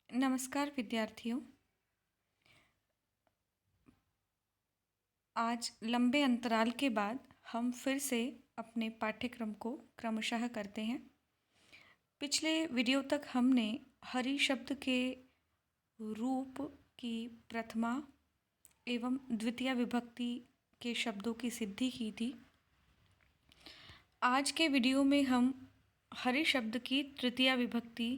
नमस्कार विद्यार्थियों। आज लंबे अंतराल के बाद हम फिर से अपने पाठ्यक्रम को क्रमशः करते हैं। पिछले वीडियो तक हमने हरि शब्द के रूप की प्रथमा एवं द्वितीय विभक्ति के शब्दों की सिद्धि की थी। आज के वीडियो में हम हरि शब्द की तृतीया विभक्ति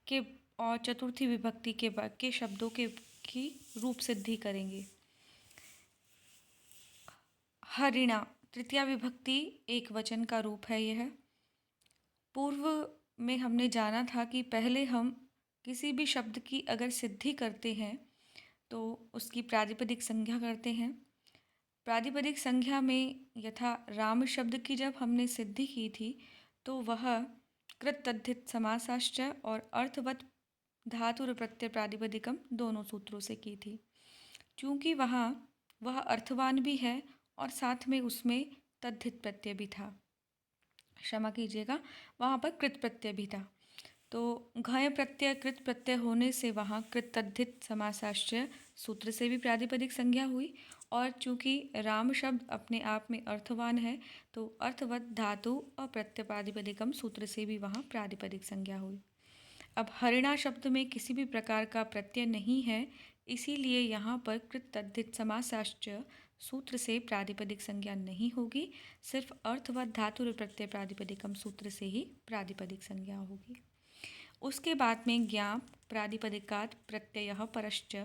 के और चतुर्थी विभक्ति के शब्दों की रूप सिद्धि करेंगे। हरिणा तृतीया विभक्ति एक वचन का रूप है। यह पूर्व में हमने जाना था कि पहले हम किसी भी शब्द की अगर सिद्धि करते हैं तो उसकी प्रातिपदिक संज्ञा करते हैं। प्रातिपदिक संज्ञा में यथा राम शब्द की जब हमने सिद्धि की थी तो वह कृत तद्धित समासाश्च और अर्थवत धातुर प्रत्यय प्रातिपदिकम दोनों सूत्रों से की थी। चूँकि वह अर्थवान भी है और साथ में उसमें तद्धित प्रत्यय भी था, क्षमा कीजिएगा, वहाँ पर कृत प्रत्यय भी था। तो घय प्रत्यय कृत प्रत्यय होने से वहाँ कृत तद्धित समासाश्चय सूत्र से भी प्रातिपदिक संज्ञा हुई और चूँकि राम शब्द अपने आप में अर्थवान है तो अर्थवत धातु और प्रत्यय प्रातिपदिकम सूत्र से भी वहाँ प्रातिपदिक संज्ञा हुई। अब हरिणा शब्द में किसी भी प्रकार का प्रत्यय नहीं है, इसीलिए यहाँ पर कृत तद्धित समासाश्चय सूत्र से प्रातिपदिक संज्ञा नहीं होगी, सिर्फ अर्थवत धातु प्रत्यय प्रातिपदिकम सूत्र से ही प्रातिपदिक संज्ञा होगी। उसके बाद में ज्ञाप प्रातिपदिकात् प्रत्ययः परश्च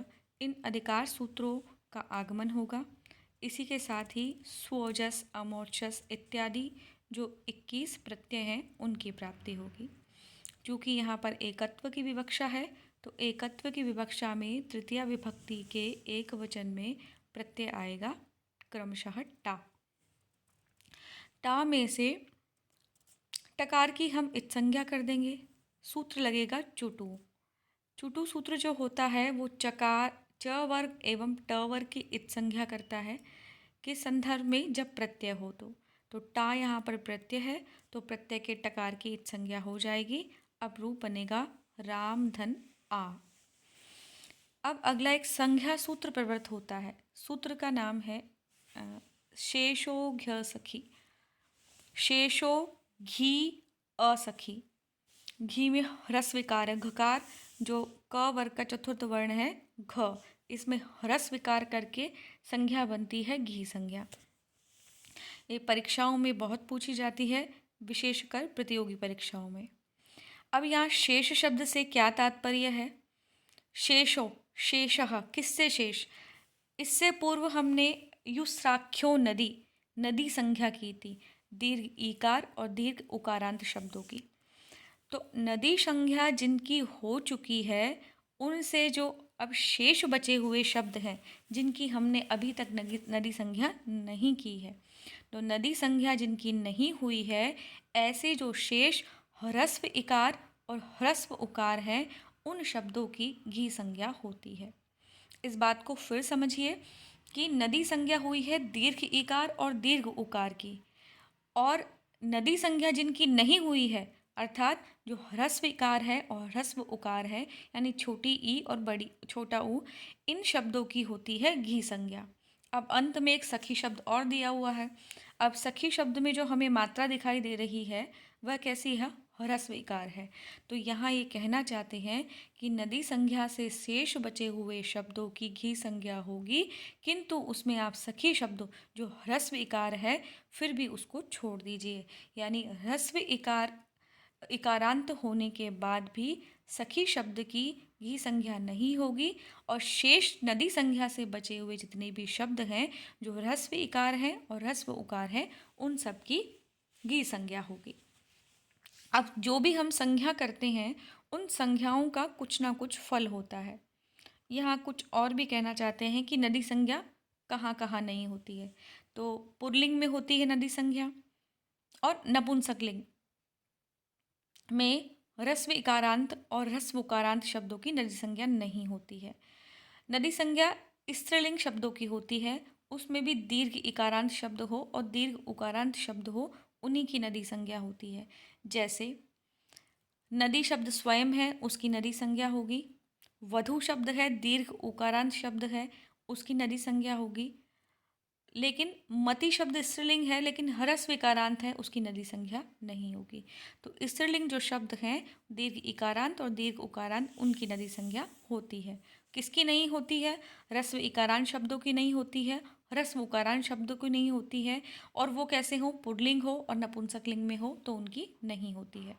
इन अधिकार सूत्रों का आगमन होगा। इसी के साथ ही स्वोजस अमोर्चस इत्यादि जो 21 प्रत्यय हैं उनकी प्राप्ति होगी। चूँकि यहाँ पर एकत्व की विवक्षा है तो एकत्व की विवक्षा में तृतीया विभक्ति के एक वचन में प्रत्यय आएगा क्रमशः टा। टा में से टकार की हम इत्संज्ञा कर देंगे, सूत्र लगेगा चुटु। चुटु सूत्र जो होता है वो चकार च वर्ग एवं ट वर्ग की इत्संज्ञा करता है कि संदर्भ में जब प्रत्यय हो तो टा यहाँ पर प्रत्यय है तो प्रत्यय के टकार की इत्संज्ञा हो जाएगी। अब रूप बनेगा राम धन आ। अब अगला एक संज्ञा सूत्र प्रवृत्त होता है। सूत्र का नाम है शेषो घ्य सखी। शेषो घी असखी, घी में ह्रस्व विकार है, घकार जो क वर्ग का चतुर्थ वर्ण है घ, इसमें ह्रस्व विकार करके संज्ञा बनती है घी संज्ञा। ये परीक्षाओं में बहुत पूछी जाती है, विशेषकर प्रतियोगी परीक्षाओं में। अब यहाँ शेष शब्द से क्या तात्पर्य है? शेषो शेषः किससे शेष? इससे पूर्व हमने युस्राख्यो नदी नदी संज्ञा की थी दीर्घ ईकार और दीर्घ उकारांत शब्दों की। तो नदी संज्ञा जिनकी हो चुकी है उनसे जो अब शेष बचे हुए शब्द हैं जिनकी हमने अभी तक नदी संज्ञा नहीं की है, तो नदी संज्ञा जिनकी नहीं हुई है ऐसे जो शेष ह्रस्व इकार और ह्रस्व उकार हैं उन शब्दों की घी संज्ञा होती है। इस बात को फिर समझिए कि नदी संज्ञा हुई है दीर्घ इकार और दीर्घ उकार की, और नदी संज्ञा जिनकी नहीं हुई है अर्थात जो ह्रस्व इकार है और ह्रस्व उकार है यानी छोटी ई और बड़ी छोटा ऊ, इन शब्दों की होती है घी संज्ञा। अब अंत में एक सखी शब्द और दिया हुआ है। अब सखी शब्द में जो हमें मात्रा दिखाई दे रही है वह कैसी है? ह्रस्व इकार है। तो यहाँ ये कहना चाहते हैं कि नदी संज्ञा से शेष बचे हुए शब्दों की घी संज्ञा होगी, किंतु उसमें आप सखी शब्द जो ह्रस्व इकार है फिर भी उसको छोड़ दीजिए, यानी ह्रस्व इकारांत होने के बाद भी सखी शब्द की घी संज्ञा नहीं होगी और शेष नदी संज्ञा से बचे हुए जितने भी शब्द हैं जो ह्रस्व इकार हैं और ह्रस्व उकार हैं उन सब की घी संज्ञा होगी। अब जो भी हम संज्ञा करते हैं उन संज्ञाओं का कुछ ना कुछ फल होता है। यहाँ कुछ और भी कहना चाहते हैं कि नदी संज्ञा कहाँ कहाँ नहीं होती है। तो पुल्लिंग में होती है नदी संज्ञा और नपुंसकलिंग में ह्रस्व इकारांत और ह्रस्व उकारांत शब्दों की नदी संज्ञा नहीं होती है। नदी संज्ञा स्त्रीलिंग शब्दों की होती है, उसमें भी दीर्घ इकारांत शब्द हो और दीर्घ उकारांत शब्द हो, उन्हीं की नदी संज्ञा होती है। जैसे नदी शब्द स्वयं है, उसकी नदी संज्ञा होगी। वधू शब्द है, दीर्घ उकारांत शब्द है, उसकी नदी संज्ञा होगी। लेकिन मति शब्द स्त्रीलिंग है, लेकिन हरस्व इकारांत है, उसकी नदी संज्ञा नहीं होगी। तो स्त्रीलिंग जो शब्द हैं दीर्घ इकारांत और दीर्घ उकारांत, उनकी नदी संज्ञा होती है। किसकी नहीं होती है? ह्रस्व इकारांत शब्दों की नहीं होती है, ह्रस्व उकारांत शब्दों की नहीं होती है। और वो कैसे हो? पुल्लिंग हो और नपुंसकलिंग में हो तो उनकी नहीं होती है।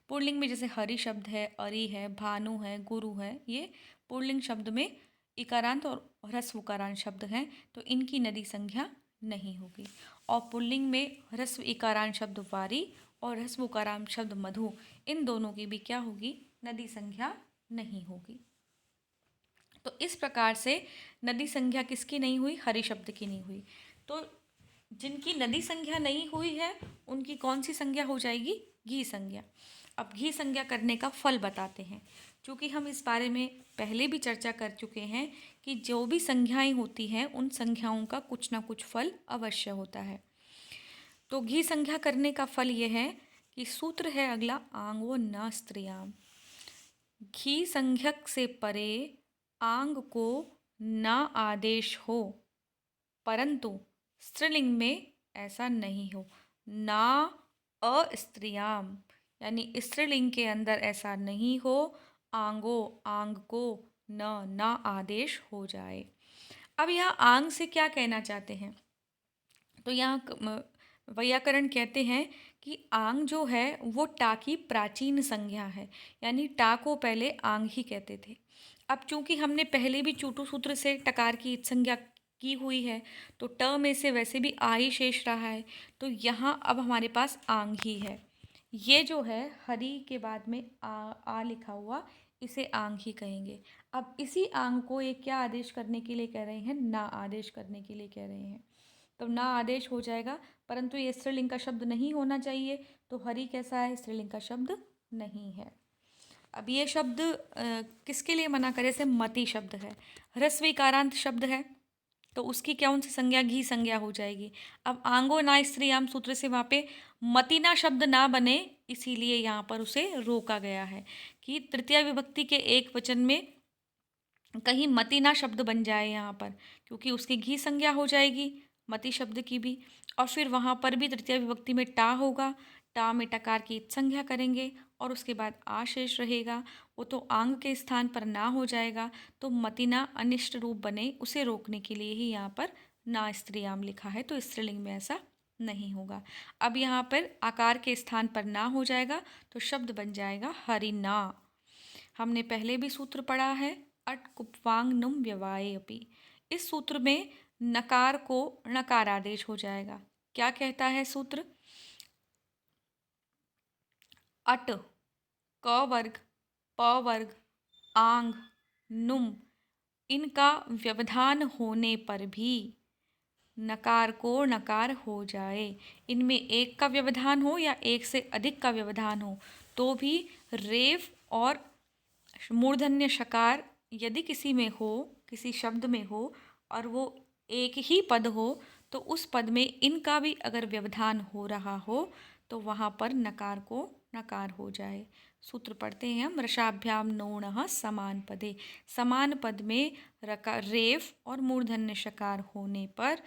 पुल्लिंग में जैसे हरि शब्द है, अरि है, भानु है, गुरु है, ये पुल्लिंग शब्द में इकारांत और ह्रस्व उकारांत शब्द हैं, तो इनकी नदी संज्ञा नहीं होगी। और पुल्लिंग में ह्रस्व इकारांत शब्द वारी और ह्रस्व उकारांत शब्द मधु, इन दोनों की भी क्या होगी? नदी संज्ञा नहीं होगी। तो इस प्रकार से नदी संज्ञा किसकी नहीं हुई? हरि शब्द की नहीं हुई। तो जिनकी नदी संज्ञा नहीं हुई है उनकी कौन सी संज्ञा हो जाएगी? घी संज्ञा। अब घी संज्ञा करने का फल बताते हैं। क्योंकि हम इस बारे में पहले भी चर्चा कर चुके हैं कि जो भी संज्ञाएं होती हैं उन संज्ञाओं का कुछ ना कुछ फल अवश्य होता है। तो घी संज्ञा करने का फल ये है कि सूत्र है अगला, आंगो न स्त्रियाम। घी संज्ञक से परे आंग को न आदेश हो, परंतु स्त्रीलिंग में ऐसा नहीं हो। ना अस्त्रियाम, यानी स्त्रीलिंग के अंदर ऐसा नहीं हो। आंगो, आंग को न ना आदेश हो जाए। अब यहाँ आंग से क्या कहना चाहते हैं? तो यहाँ वैयाकरण कहते हैं कि आंग जो है वो टा की प्राचीन संज्ञा है, यानी टा को पहले आंग ही कहते थे। अब चूंकि हमने पहले भी चूटू सूत्र से टकार की संज्ञा की हुई है, तो ट में से वैसे भी आ ही शेष रहा है, तो यहाँ अब हमारे पास आंग ही है। ये जो है हरि के बाद में आ लिखा हुआ, इसे आंग ही कहेंगे। अब इसी आंग को ये क्या आदेश करने के लिए कह रहे हैं? ना आदेश करने के लिए कह रहे हैं। तो ना आदेश हो जाएगा, परंतु ये स्त्रीलिंग का शब्द नहीं होना चाहिए। तो हरि कैसा है? स्त्रीलिंग का शब्द नहीं है। अब ये शब्द किसके लिए मना करे? से मति शब्द है, ह्रस्व इकारांत शब्द है, तो उसकी क्या उनसे संज्ञा घी संज्ञा हो जाएगी। अब आंगो ना स्त्रियाम सूत्र से वहाँ पे मतिना शब्द ना बने, इसीलिए यहाँ पर उसे रोका गया है कि तृतीया विभक्ति के एक वचन में कहीं मतिना शब्द बन जाए यहाँ पर, क्योंकि उसकी घी संज्ञा हो जाएगी मति शब्द की भी। और फिर वहाँ पर भी तृतीय विभक्ति में टा होगा, टा में टकार की संज्ञा करेंगे और उसके बाद आशेष रहेगा, वो तो आंग के स्थान पर ना हो जाएगा। तो मतिना अनिष्ट रूप बने, उसे रोकने के लिए ही यहाँ पर ना स्त्रियाम लिखा है, तो स्त्रीलिंग में ऐसा नहीं होगा। अब यहाँ पर आकार के स्थान पर ना हो जाएगा तो शब्द बन जाएगा हरिना। हमने पहले भी सूत्र पढ़ा है, अट कुप्वांग नुम व्यवाये अपि। इस सूत्र में नकार को णकार आदेश हो जाएगा। क्या कहता है सूत्र? अट, क वर्ग, प वर्ग, आंग, नुम, इनका व्यवधान होने पर भी नकार को नकार हो जाए। इनमें एक का व्यवधान हो या एक से अधिक का व्यवधान हो तो भी रेफ और मूर्धन्य शकार यदि किसी में हो, किसी शब्द में हो और वो एक ही पद हो, तो उस पद में इनका भी अगर व्यवधान हो रहा हो तो वहाँ पर नकार को नकार हो जाए। सूत्र पढ़ते हैं हम, रसाभ्याम नोणः समान पदे। समान पद में रकार रेफ और मूर्धन्य शकार होने पर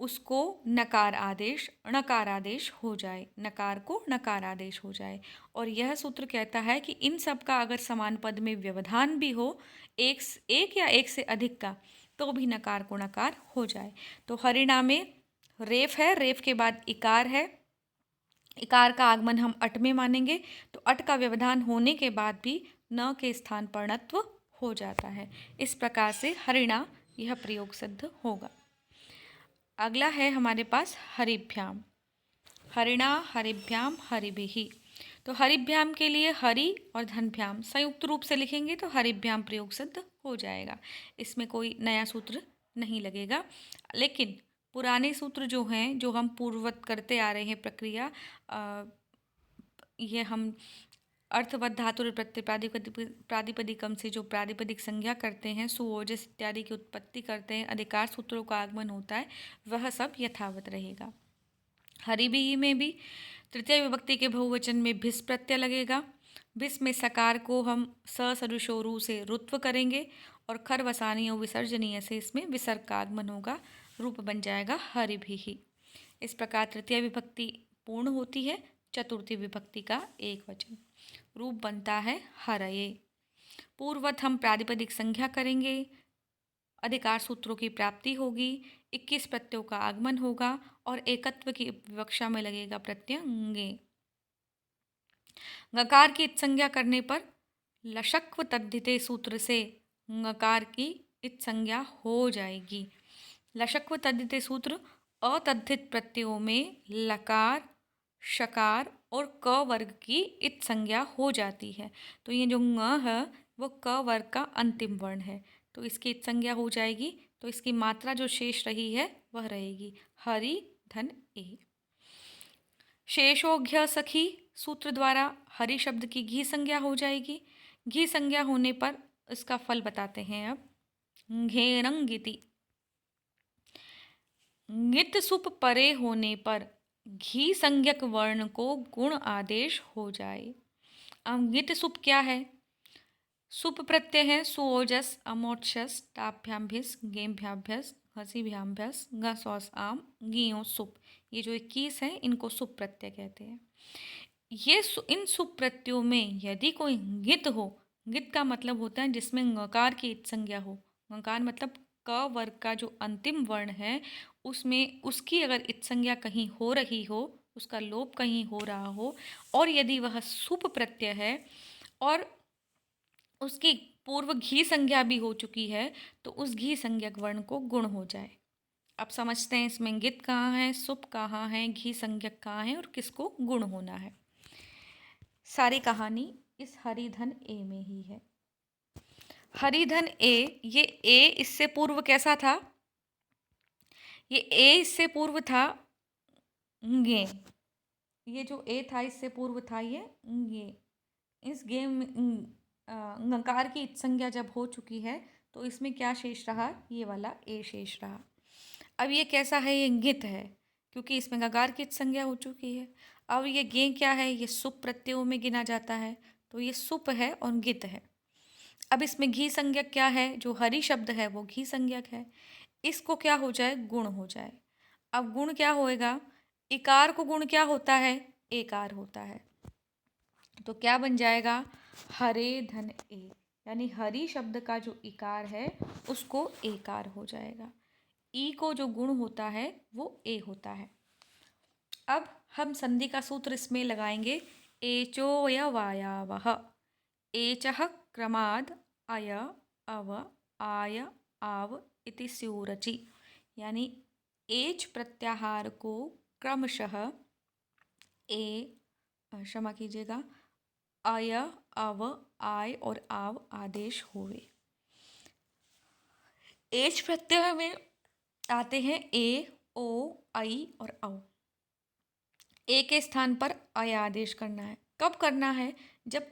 उसको नकार आदेश णकार आदेश हो जाए, नकार को नकार आदेश हो जाए। और यह सूत्र कहता है कि इन सब का अगर समान पद में व्यवधान भी हो, एक या एक से अधिक का, तो भी नकार को नकार हो जाए। तो हरिणा में रेफ है, रेफ के बाद इकार है, इकार का आगमन हम अट में मानेंगे, तो अट का व्यवधान होने के बाद भी न के स्थान पर णत्व हो जाता है। इस प्रकार से हरिणा यह प्रयोग सिद्ध होगा। अगला है हमारे पास हरिभ्याम। हरिणा हरिभ्याम हरिभिः। तो हरिभ्याम के लिए हरि और धनभ्याम संयुक्त रूप से लिखेंगे तो हरिभ्याम प्रयोग सिद्ध हो जाएगा। इसमें कोई नया सूत्र नहीं लगेगा, लेकिन पुराने सूत्र जो हैं, जो हम पूर्ववत करते आ रहे हैं प्रक्रिया, ये हम अर्थवत धातु प्रत्यय प्रातिपदिकम से जो प्रातिपदिक संज्ञा करते हैं, सुओजस इत्यादि की उत्पत्ति करते हैं, अधिकार सूत्रों का आगमन होता है, वह सब यथावत रहेगा। हरिभिः में भी तृतीय विभक्ति के बहुवचन में भिस प्रत्यय लगेगा। भिस में सकार को हम स सदृशो रू से रुत्व करेंगे और खर वसानीय विसर्जनीय से इसमें विसर्ग का आगमन होगा, रूप बन जाएगा हरिभिः। इस प्रकार तृतीय विभक्ति पूर्ण होती है। चतुर्थी विभक्ति का एक वचन रूप बनता है हरये। पूर्ववत हम प्रातिपदिक संज्ञा करेंगे, अधिकार सूत्रों की प्राप्ति होगी, 21 प्रत्ययों का आगमन होगा और एकत्व की विवक्षा में लगेगा प्रत्यय ङे। ङकार की इत्संज्ञा करने पर लशक्व तद्धिते सूत्र से ङकार की इत्संज्ञा हो जाएगी। लशक्व तद्धिते सूत्र अतद्धित प्रत्ययों में लकार, शकार और क वर्ग की इत्संज्ञा हो जाती है। तो ये जो ङ है वो क वर्ग का अंतिम वर्ण है, तो इसकी इत्संज्ञा हो जाएगी। तो इसकी मात्रा जो शेष रही है वह रहेगी हरि धन ए। शेषोघ्य सखी सूत्र द्वारा हरि शब्द की घी संज्ञा हो जाएगी। घी संज्ञा होने पर इसका फल बताते हैं अब। घेरंगिति ङित सुप परे होने पर घी संज्ञक वर्ण को गुण आदेश हो जाए। अब ङित सुप क्या है? सुप प्रत्यय है सुओजस अमोक्षस टाभ्याम भिस गेमभ्याभ्यस हसीभ्याभ्यस ग सौस आम गियो सुप। ये जो 21 है इनको सुप प्रत्यय कहते हैं। ये इन सुप प्रत्ययों में यदि कोई ङित हो, ङित का मतलब होता है जिसमें ङकार की इत्संज्ञा हो। ङकार मतलब क वर्ग का जो अंतिम वर्ण है उसमें उसकी अगर इत्संज्ञा कहीं हो रही हो, उसका लोप कहीं हो रहा हो और यदि वह सुप प्रत्यय है और उसकी पूर्व घी संज्ञा भी हो चुकी है तो उस घी संज्ञक वर्ण को गुण हो जाए। अब समझते हैं इसमें ङित कहाँ है, सुप कहाँ है, घी संज्ञक कहाँ है और किसको गुण होना है। सारी कहानी इस हरिधन ए में ही है। हरिधन ए, ये ए इससे पूर्व कैसा था? ये ए इससे पूर्व था ङे। ये जो ए था इससे पूर्व था ये ङे। इस गेम में ङकार की इत्संज्ञा जब हो चुकी है तो इसमें क्या शेष रहा? ये वाला ए शेष रहा। अब ये कैसा है? ये ङित है क्योंकि इसमें ङकार की इत्संज्ञा हो चुकी है। अब ये गे क्या है? ये सुप प्रत्ययों में गिना जाता है, तो ये सुप है और ङित है। अब इसमें घी संज्ञक क्या है? जो हरि शब्द है वो घी संज्ञक है। इसको क्या हो जाए? गुण हो जाए। अब गुण क्या होएगा? इकार को गुण क्या होता है? एकार होता है। तो क्या बन जाएगा? हरे धन ए, यानी हरि शब्द का जो इकार है उसको एकार हो जाएगा। ई को जो गुण होता है वो ए होता है। अब हम संधि का सूत्र इसमें लगाएंगे। एचोयवायावः एचः क्रमाद् अय अव आय आव इति स्योरचि, यानी एच प्रत्याहार को क्रमशः क्षमा कीजिएगा, अय अव आय और आव आदेश होवे। एच प्रत्यय में आते हैं ए, ओ, आई और औ। ए के स्थान पर अय आदेश करना है। कब करना है? जब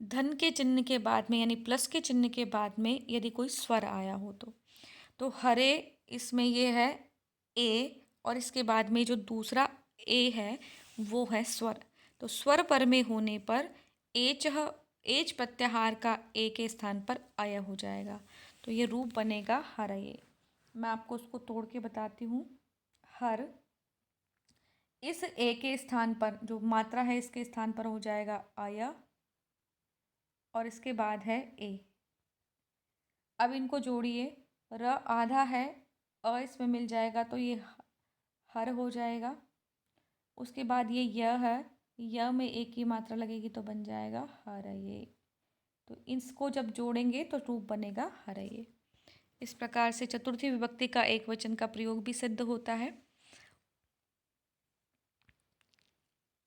धन के चिन्ह के बाद में यानी प्लस के चिन्ह के बाद में यदि कोई स्वर आया हो तो हरे इसमें ये है ए और इसके बाद में जो दूसरा ए है वो है स्वर। तो स्वर पर में होने पर एच प्रत्याहार का ए के स्थान पर अय हो जाएगा। तो ये रूप बनेगा हरये। मैं आपको उसको तोड़ के बताती हूँ। हर, इस ए के स्थान पर जो मात्रा है इसके स्थान पर हो जाएगा अय और इसके बाद है ए। अब इनको जोड़िए, र आधा है, अ इसमें मिल जाएगा तो ये हर हो जाएगा। उसके बाद ये य है, य में एक की मात्रा लगेगी तो बन जाएगा हरये। तो इसको जब जोड़ेंगे तो रूप बनेगा हरये। इस प्रकार से चतुर्थी विभक्ति का एक वचन का प्रयोग भी सिद्ध होता है।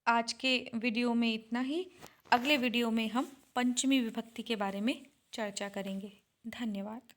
आज के वीडियो में इतना ही। अगले वीडियो में हम पंचमी विभक्ति के बारे में चर्चा करेंगे। धन्यवाद।